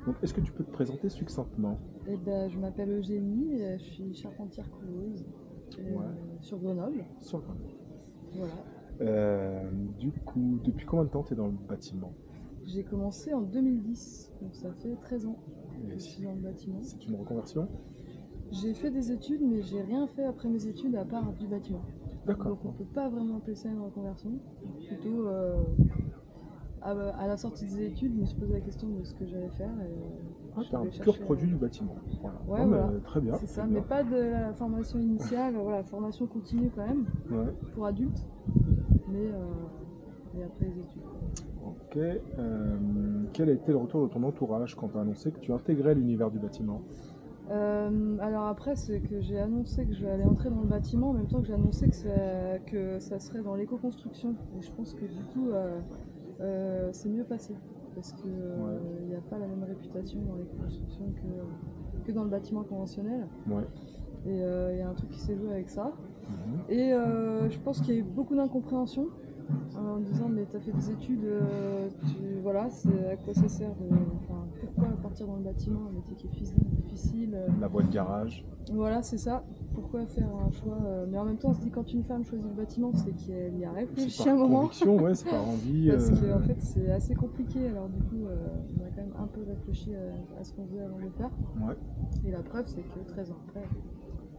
Donc, est-ce que tu peux te présenter succinctement? Eh ben, je m'appelle Eugénie, je suis charpentière couveuse Ouais, sur Grenoble. sur le Voilà. Du coup, depuis combien de temps tu es dans le bâtiment? J'ai commencé en 2010, donc ça fait 13 ans Et que je suis dans le bâtiment. c'est une reconversion? J'ai fait des études, mais j'ai rien fait après mes études à part du bâtiment. D'accord. Donc on peut pas vraiment appeler ça une reconversion. Plutôt à la sortie des études, je me suis posé la question de ce que j'allais faire. Ah, Je t'es un vais pur chercher, produit du bâtiment. Voilà. Ouais, Non, mais voilà. très bien. C'est ça, très mais bien. pas de la formation initiale, voilà, formation continue quand même, Ouais. pour adultes, mais après les études. Ok. Quel a été le retour de ton entourage quand tu as annoncé que tu intégrais l'univers du bâtiment? Alors après, c'est que j'ai annoncé que je vais aller entrer dans le bâtiment en même temps que j'ai annoncé que ça serait dans l'éco-construction. Et je pense que du coup, c'est mieux passé. Parce qu'il Ouais. n'y a pas la même réputation dans l'éco-construction que dans le bâtiment conventionnel. Ouais. Et il y a un truc qui s'est joué avec ça. Mhm. Et je pense qu'il y a eu beaucoup d'incompréhension en disant mais t'as fait des études, voilà, c'est à quoi ça sert enfin, pourquoi partir dans le bâtiment, un métier qui est difficile. La boîte garage. Voilà, c'est ça. Pourquoi faire un choix mais en même temps, on se dit quand une femme choisit le bâtiment, c'est qu'elle y a C'est réfléchi par un moment. conviction, ouais, c'est par envie. Parce que en fait, c'est assez compliqué. Alors du coup, on a quand même un peu réfléchi à ce qu'on faisait avant de le faire. Ouais. Et la preuve, c'est que 13 ans après,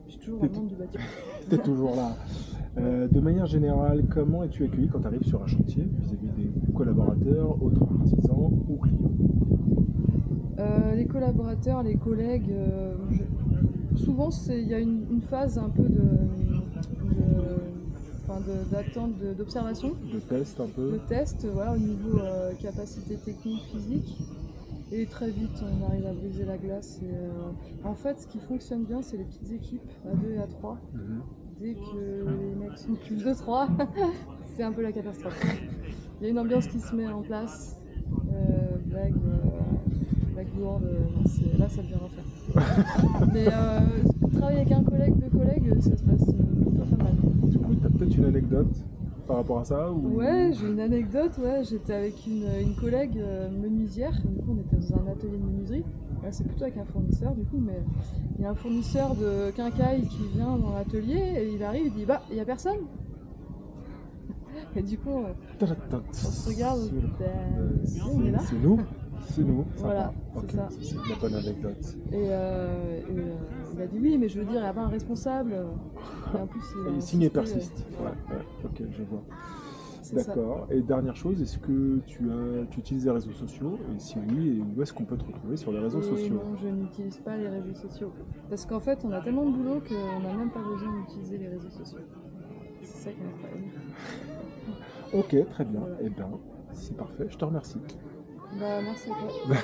je suis toujours dans le monde du bâtiment. T'es toujours là. De manière générale, comment es-tu accueilli quand tu arrives sur un chantier vis-à-vis des collaborateurs, autres artisans ou clients? Les collaborateurs, les collègues, souvent il y a une phase un peu d'attente, d'observation, De test un peu? de test, voilà, au niveau capacité technique, physique. Et très vite, on arrive à briser la glace. En fait, ce qui fonctionne bien, c'est les petites équipes à 2 et à 3. Mhm. Dès que les mecs sont plus de 3, c'est un peu la catastrophe. Il y a une ambiance qui se met en place. Blague lourde, là ça devient l'enfer. Mais travailler avec un collègue, deux collègues, ça se passe plutôt pas mal. Du coup, tu as peut-être une anecdote par rapport à ça ou... Ouais, j'ai une anecdote, ouais, j'étais avec une collègue menuisière, du coup on était dans un atelier de menuiserie. Là c'est plutôt avec un fournisseur du coup, mais il y a un fournisseur de quincaille qui vient dans l'atelier et il arrive, il dit bah, il y a personne. Et du coup, on se regarde, on se dit bah, on est là. C'est nous, sympa. Voilà, Ok, c'est ça. c'est la bonne anecdote. Et il a dit oui, mais je veux dire, il n'y a pas un responsable. Et en plus, Et signe et persiste. Ouais, ok, je vois. c'est ça. D'accord. Et dernière chose, est-ce que tu utilises les réseaux sociaux? Et si oui, et où est-ce qu'on peut te retrouver sur les réseaux Et sociaux? non, je n'utilise pas les réseaux sociaux. Parce qu'en fait, on a tellement de boulot qu'on n'a même pas besoin d'utiliser les réseaux sociaux. C'est ça qui est incroyable. Ok, très bien. Voilà. Eh bien, c'est parfait. Je te remercie. Bah, merci à toi.